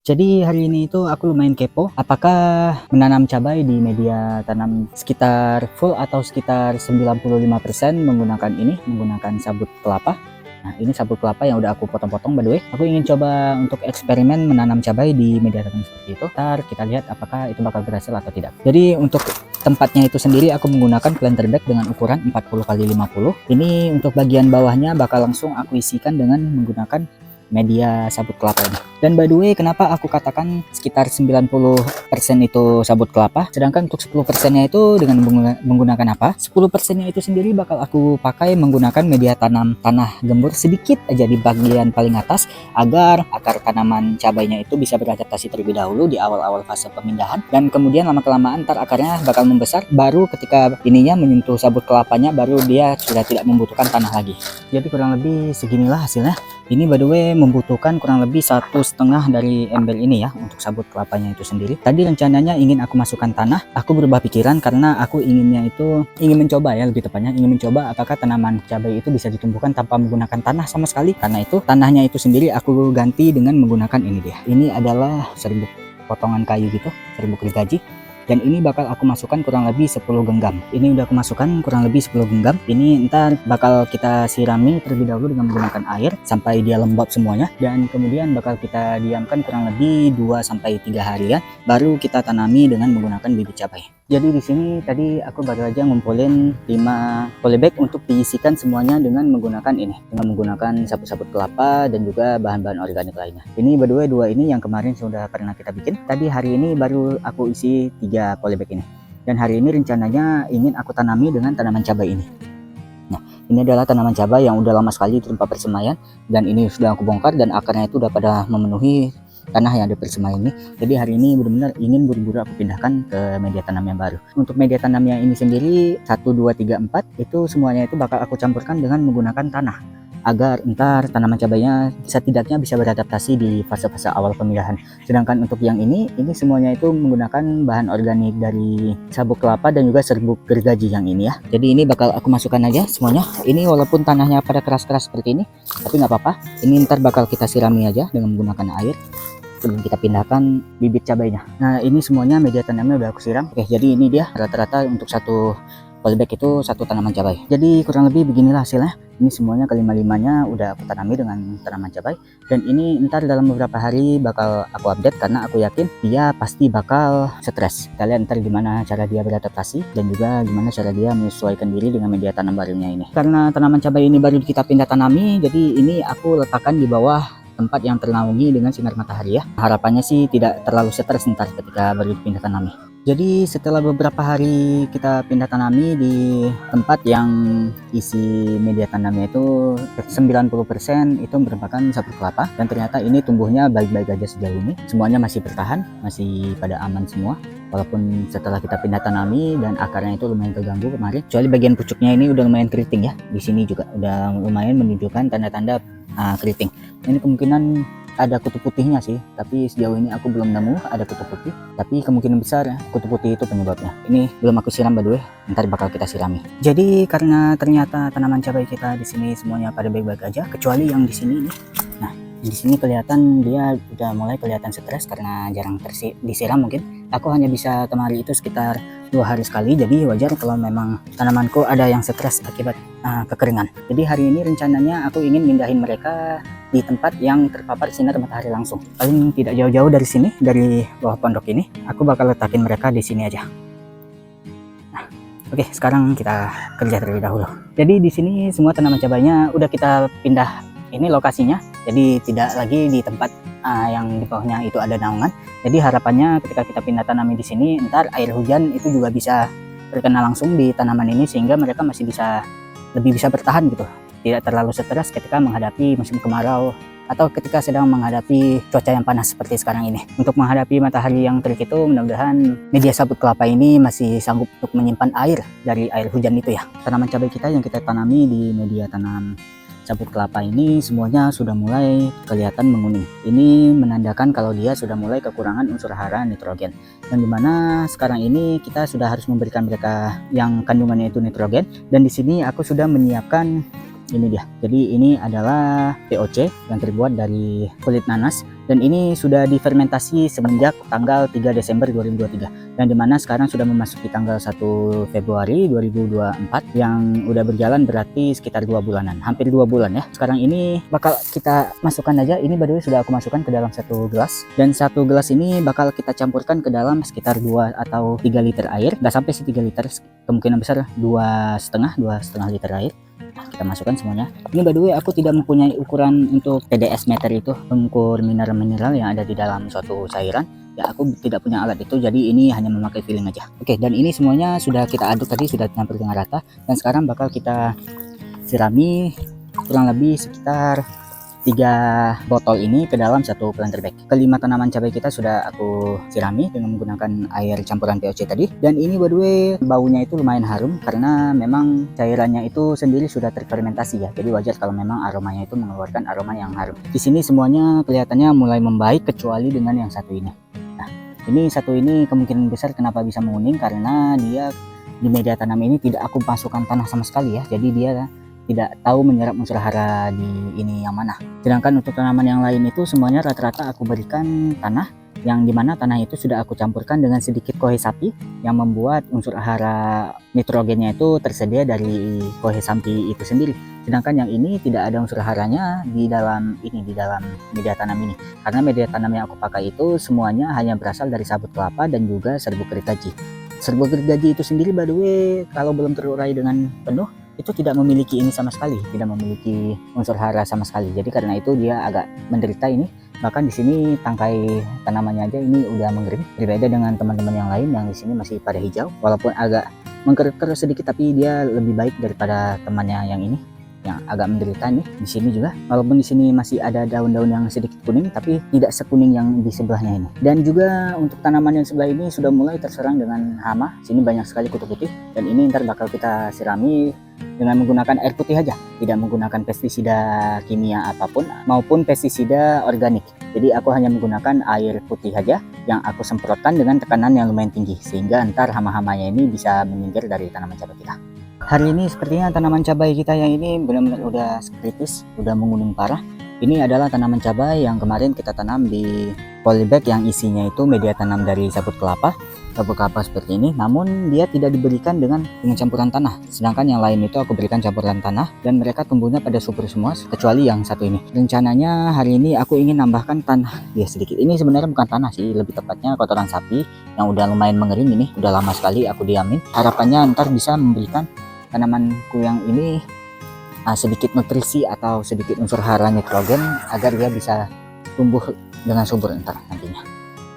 Jadi hari ini itu aku lumayan kepo, apakah menanam cabai di media tanam sekitar full atau sekitar 95% menggunakan sabut kelapa. Nah, ini sabut kelapa yang udah aku potong-potong by the way. Aku ingin coba untuk eksperimen menanam cabai di media tanam seperti itu. Ntar kita lihat apakah itu bakal berhasil atau tidak. Jadi untuk tempatnya itu sendiri aku menggunakan planter bag dengan ukuran 40x50. Ini untuk bagian bawahnya bakal langsung aku isikan dengan menggunakan media sabut kelapa ini. Dan by the way, kenapa aku katakan sekitar 90% itu sabut kelapa, sedangkan untuk 10%-nya itu dengan menggunakan apa? 10%-nya itu sendiri bakal aku pakai menggunakan media tanam tanah gembur sedikit aja di bagian paling atas, agar akar tanaman cabainya itu bisa beradaptasi terlebih dahulu di awal-awal fase pemindahan, dan kemudian lama-kelamaan ntar akarnya bakal membesar, baru ketika ininya menyentuh sabut kelapanya, baru dia sudah tidak membutuhkan tanah lagi. Jadi kurang lebih seginilah hasilnya. Ini by the way membutuhkan kurang lebih 1,5 dari ember ini ya untuk sabut kelapanya itu sendiri. Tadi rencananya ingin aku masukkan tanah, aku berubah pikiran karena aku ingin mencoba ya, lebih tepatnya ingin mencoba apakah tanaman cabai itu bisa ditumbuhkan tanpa menggunakan tanah sama sekali. Karena itu tanahnya itu sendiri aku ganti dengan menggunakan ini dia. Ini adalah serbuk potongan kayu gitu, serbuk gergaji. Dan ini bakal aku masukkan kurang lebih 10 genggam. Ini udah aku masukkan kurang lebih 10 genggam. Ini ntar bakal kita sirami terlebih dahulu dengan menggunakan air sampai dia lembab semuanya, dan kemudian bakal kita diamkan kurang lebih 2-3 hari ya, baru kita tanami dengan menggunakan bibit cabai. Jadi di sini tadi aku baru aja ngumpulin 5 polybag untuk diisikan semuanya dengan menggunakan ini, dengan menggunakan sabut-sabut kelapa dan juga bahan-bahan organik lainnya. Ini berdua dua ini yang kemarin sudah pernah kita bikin. Tadi hari ini baru aku isi 3 polybag ini. Dan hari ini rencananya ingin aku tanami dengan tanaman cabai ini. Nah, ini adalah tanaman cabai yang udah lama sekali di tempat persemaian, dan ini sudah aku bongkar dan akarnya itu udah pada memenuhi tanah yang ada persemaian ini. Jadi hari ini benar-benar ingin buru-buru aku pindahkan ke media tanam yang baru. Untuk media tanam yang ini sendiri 1, 2, 3, 4 itu semuanya itu bakal aku campurkan dengan menggunakan tanah, agar ntar tanaman cabainya setidaknya bisa beradaptasi di fase-fase awal pemindahan. Sedangkan untuk yang ini semuanya itu menggunakan bahan organik dari sabuk kelapa dan juga serbuk gergaji yang ini ya. Jadi ini bakal aku masukkan aja semuanya. Ini walaupun tanahnya pada keras-keras seperti ini, tapi nggak apa-apa. Ini ntar bakal kita sirami aja dengan menggunakan air sebelum kita pindahkan bibit cabainya. Nah, ini semuanya media tanamnya udah aku siram. Oke, jadi ini dia rata-rata untuk satu polybag itu 1 tanaman cabai. Jadi kurang lebih beginilah hasilnya. Ini semuanya kelima-limanya udah aku tanami dengan tanaman cabai, dan ini ntar dalam beberapa hari bakal aku update karena aku yakin dia pasti bakal stres. Kita lihat ntar gimana cara dia beradaptasi dan juga gimana cara dia menyesuaikan diri dengan media tanam barunya ini. Karena tanaman cabai ini baru kita pindah tanami, jadi ini aku letakkan di bawah tempat yang ternaungi dengan sinar matahari ya. Harapannya sih tidak terlalu stres ntar ketika baru dipindah tanami. Jadi setelah beberapa hari kita pindah tanami di tempat yang isi media tanamnya itu 90% itu merupakan sabut kelapa, dan ternyata ini tumbuhnya baik-baik aja sejauh ini. Semuanya masih bertahan, masih pada aman semua. Walaupun setelah kita pindah tanami dan akarnya itu lumayan terganggu kemarin, kecuali bagian pucuknya ini udah lumayan keriting ya. Di sini juga udah lumayan menunjukkan tanda-tanda keriting. Ini kemungkinan ada kutu putihnya sih, tapi sejauh ini aku belum nemu ada kutu putih, tapi kemungkinan besar kutu putih itu penyebabnya. Ini belum aku siram by the way, ntar bakal kita sirami. Jadi karena ternyata tanaman cabai kita di sini semuanya pada baik-baik aja, kecuali yang di sini nih. Nah, di sini kelihatan dia udah mulai kelihatan stres karena jarang disiram mungkin. Aku hanya bisa kemari itu sekitar 2 hari sekali, jadi wajar kalau memang tanamanku ada yang stres akibat kekeringan. Jadi hari ini rencananya aku ingin mindahin mereka di tempat yang terpapar sinar matahari langsung. Paling tidak jauh-jauh dari sini, dari bawah pondok ini. Aku bakal letakin mereka di sini aja. Nah, oke, sekarang kita kerja terlebih dahulu. Jadi di sini semua tanaman cabainya udah kita pindah ini lokasinya. Jadi tidak lagi di tempat yang di bawahnya itu ada naungan. Jadi harapannya ketika kita pindah tanami di sini, ntar air hujan itu juga bisa terkena langsung di tanaman ini, sehingga mereka masih lebih bisa bertahan gitu, tidak terlalu stres ketika menghadapi musim kemarau atau ketika sedang menghadapi cuaca yang panas seperti sekarang ini. Untuk menghadapi matahari yang terik itu, mudah-mudahan media sabut kelapa ini masih sanggup untuk menyimpan air dari air hujan itu ya. Tanaman cabai kita yang kita tanami di media tanam sabut kelapa ini semuanya sudah mulai kelihatan menguning. Ini menandakan kalau dia sudah mulai kekurangan unsur hara nitrogen, dan dimana sekarang ini kita sudah harus memberikan mereka yang kandungannya itu nitrogen. Dan di sini aku sudah menyiapkan ini dia. Jadi ini adalah POC yang terbuat dari kulit nanas, Dan ini sudah difermentasi semenjak tanggal 3 Desember 2023. Dan dimana sekarang sudah memasuki tanggal 1 Februari 2024 yang udah berjalan berarti sekitar 2 bulanan. Hampir 2 bulan ya. Sekarang ini bakal kita masukkan aja. Ini by the way sudah aku masukkan ke dalam satu gelas. Dan satu gelas ini bakal kita campurkan ke dalam sekitar 2 atau 3 liter air. Nggak sampai sih 3 liter. Kemungkinan besar 2,5 liter air. Nah, kita masukkan semuanya. Ini by the way aku tidak mempunyai ukuran untuk TDS meter itu, ukur mineral-mineral yang ada di dalam suatu cairan. Ya aku tidak punya alat itu, jadi ini hanya memakai feeling aja. Oke, dan ini semuanya sudah kita aduk tadi, sudah campur dengan rata. Dan sekarang bakal kita sirami kurang lebih sekitar 3 botol ini ke dalam satu planter bag. Kelima tanaman cabai kita sudah aku sirami dengan menggunakan air campuran POC tadi. Dan ini by the way baunya itu lumayan harum karena memang cairannya itu sendiri sudah terfermentasi ya. Jadi wajar kalau memang aromanya itu mengeluarkan aroma yang harum. Di sini semuanya kelihatannya mulai membaik kecuali dengan yang satu ini. Nah, ini satu ini kemungkinan besar kenapa bisa menguning karena dia di media tanam ini tidak aku masukkan tanah sama sekali ya. Jadi dia tidak tahu menyerap unsur hara di ini yang mana. Sedangkan untuk tanaman yang lain itu semuanya rata-rata aku berikan tanah yang dimana tanah itu sudah aku campurkan dengan sedikit kohe sapi yang membuat unsur hara nitrogennya itu tersedia dari kohe sapi itu sendiri. Sedangkan yang ini tidak ada unsur haranya di dalam media tanam ini. Karena media tanam yang aku pakai itu semuanya hanya berasal dari sabut kelapa dan juga serbuk gergaji. Serbuk gergaji itu sendiri by the way kalau belum terurai dengan penuh itu tidak memiliki ini sama sekali, tidak memiliki unsur hara sama sekali. Jadi karena itu dia agak menderita ini. Bahkan di sini tangkai tanamannya aja ini udah mengering. Berbeda dengan teman-teman yang lain yang di sini masih pada hijau, walaupun agak mengker-ker sedikit tapi dia lebih baik daripada temannya yang ini yang agak menderita nih. Di sini juga walaupun di sini masih ada daun-daun yang sedikit kuning tapi tidak sekuning yang di sebelahnya ini. Dan juga untuk tanaman yang sebelah ini sudah mulai terserang dengan hama. Sini banyak sekali kutu putih dan ini ntar bakal kita sirami dengan menggunakan air putih aja, tidak menggunakan pestisida kimia apapun maupun pestisida organik. Jadi aku hanya menggunakan air putih aja yang aku semprotkan dengan tekanan yang lumayan tinggi sehingga ntar hama-hamanya ini bisa menyingkir dari tanaman cabai kita. Hari ini sepertinya tanaman cabai kita yang ini benar-benar udah kritis, udah menguning parah. Ini adalah tanaman cabai yang kemarin kita tanam di polybag yang isinya itu media tanam dari sabut kelapa seperti ini, namun dia tidak diberikan dengan campuran tanah. Sedangkan yang lain itu aku berikan campuran tanah dan mereka tumbuhnya pada subur semua kecuali yang satu ini. Rencananya hari ini aku ingin nambahkan tanah ya sedikit. Ini sebenarnya bukan tanah sih, lebih tepatnya kotoran sapi yang udah lumayan mengering ini, udah lama sekali aku diamin. Harapannya ntar bisa memberikan tanamanku yang ini sedikit nutrisi atau sedikit unsur hara nitrogen agar dia bisa tumbuh dengan subur ntar nantinya.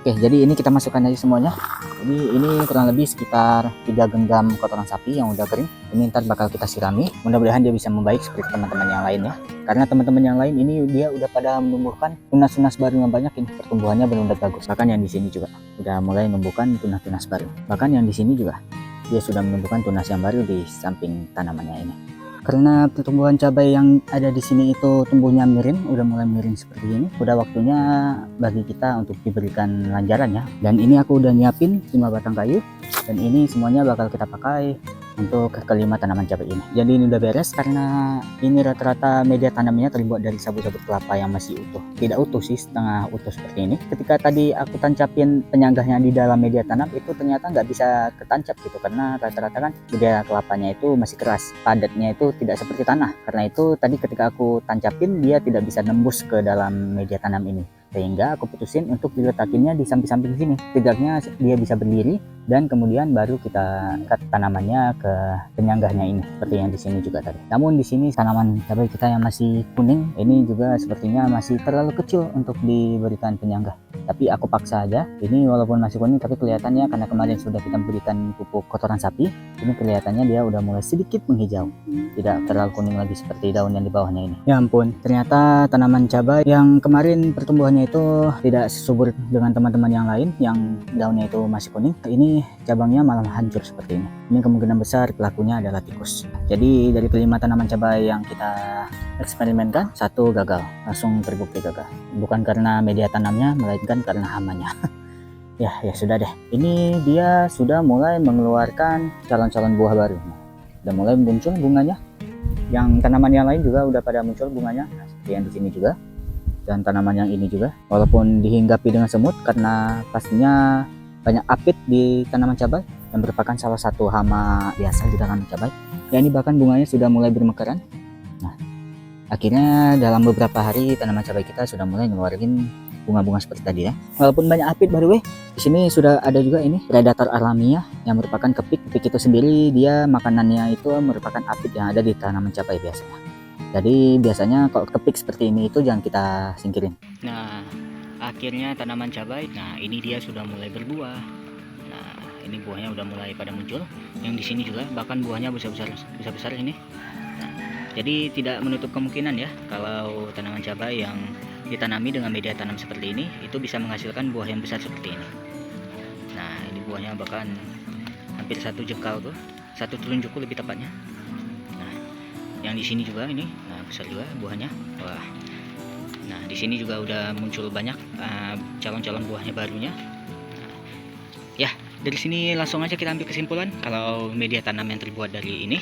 Oke, jadi ini kita masukkan aja semuanya. Jadi ini kurang lebih sekitar 3 genggam kotoran sapi yang udah kering. Ini ntar bakal kita sirami. Mudah-mudahan dia bisa membaik seperti teman-teman yang lain ya. Karena teman-teman yang lain ini dia udah pada menumbuhkan tunas-tunas baru yang banyak ini. Pertumbuhannya benar-benar bagus. Bahkan yang di sini juga udah mulai menumbuhkan tunas-tunas baru. Bahkan yang di sini juga dia sudah menumbuhkan tunas yang baru di samping tanamannya ini. Karena pertumbuhan cabai yang ada di sini itu tumbuhnya miring, udah mulai miring seperti ini, udah waktunya bagi kita untuk diberikan lanjaran ya. Dan ini aku udah nyiapin 5 batang kayu dan ini semuanya bakal kita pakai untuk kelima tanaman cabai ini. Jadi ini udah beres karena ini rata-rata media tanamnya terbuat dari sabut-sabut kelapa yang masih utuh. Tidak utuh sih, setengah utuh seperti ini. Ketika tadi aku tancapin penyanggahnya di dalam media tanam itu ternyata nggak bisa ketancap gitu karena rata-rata kan media kelapanya itu masih keras, padatnya itu tidak seperti tanah. Karena itu tadi ketika aku tancapin dia tidak bisa nembus ke dalam media tanam ini. Sehingga aku putusin untuk diletakinnya di samping-samping sini. Setidaknya dia bisa berdiri dan kemudian baru kita ikat tanamannya ke penyanggahnya ini seperti yang di sini juga tadi. Namun di sini tanaman cabai kita yang masih kuning ini juga sepertinya masih terlalu kecil untuk diberikan penyanggah. Tapi aku paksa aja. Ini walaupun masih kuning tapi kelihatannya karena kemarin sudah kita berikan pupuk kotoran sapi, ini kelihatannya dia udah mulai sedikit menghijau. Tidak terlalu kuning lagi seperti daun yang di bawahnya ini. Ya ampun, ternyata tanaman cabai yang kemarin pertumbuhannya itu tidak subur dengan teman-teman yang lain yang daunnya itu masih kuning. Ini cabangnya malah hancur seperti ini. Ini kemungkinan besar pelakunya adalah tikus. Jadi dari kelima tanaman cabai yang kita eksperimenkan, satu gagal, langsung terbukti gagal. Bukan karena media tanamnya, melainkan karena hamanya. ya sudah deh. Ini dia sudah mulai mengeluarkan calon-calon buah baru. Udah mulai muncul bunganya. Yang tanaman yang lain juga udah pada muncul bunganya. Nah, seperti yang di sini juga. dan tanaman yang ini juga, walaupun dihinggapi dengan semut karena pastinya banyak apit di tanaman cabai yang merupakan salah satu hama biasa di tanaman cabai. Ya, ini bahkan bunganya sudah mulai bermekaran. Nah, akhirnya dalam beberapa hari tanaman cabai kita sudah mulai ngeluarin bunga-bunga seperti tadi ya. Walaupun banyak apit, by the way, di sini sudah ada juga ini predator alamiah yang merupakan kepik. Kepik itu sendiri dia makanannya itu merupakan apit yang ada di tanaman cabai biasanya. Jadi biasanya kalau kepik seperti ini itu jangan kita singkirin. Nah, akhirnya tanaman cabai, nah ini dia sudah mulai berbuah. Nah, ini buahnya udah mulai pada muncul. Yang di sini juga bahkan buahnya besar-besar ini. Nah, jadi tidak menutup kemungkinan ya kalau tanaman cabai yang ditanami dengan media tanam seperti ini itu bisa menghasilkan buah yang besar seperti ini. Nah, ini buahnya bahkan hampir 1 jengkal tuh, 1 telunjukku lebih tepatnya. Nah, yang di sini juga ini, nah besar juga buahnya. Wah. Nah, di sini juga udah muncul banyak calon-calon buahnya barunya. Nah, ya, dari sini langsung aja kita ambil kesimpulan kalau media tanam yang terbuat dari ini,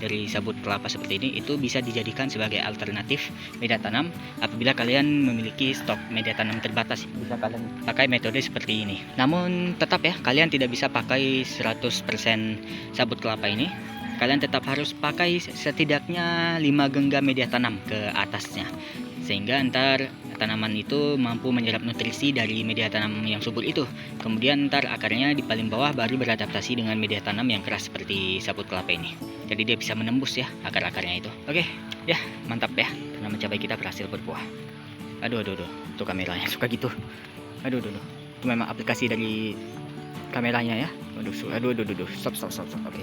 dari sabut kelapa seperti ini, itu bisa dijadikan sebagai alternatif media tanam apabila kalian memiliki stok media tanam terbatas. Bisa kalian pakai metode seperti ini. Namun tetap ya, kalian tidak bisa pakai 100% sabut kelapa ini. Kalian tetap harus pakai setidaknya 5 genggam media tanam ke atasnya, sehingga ntar tanaman itu mampu menyerap nutrisi dari media tanam yang subur itu. Kemudian ntar akarnya di paling bawah baru beradaptasi dengan media tanam yang keras seperti sabut kelapa ini. Jadi dia bisa menembus ya akar-akarnya itu. Oke, ya mantap ya. Tanaman cabai kita berhasil berbuah. Aduh, tuh kameranya suka gitu. Aduh. Itu memang aplikasi dari kameranya ya. Aduh, stop. Oke.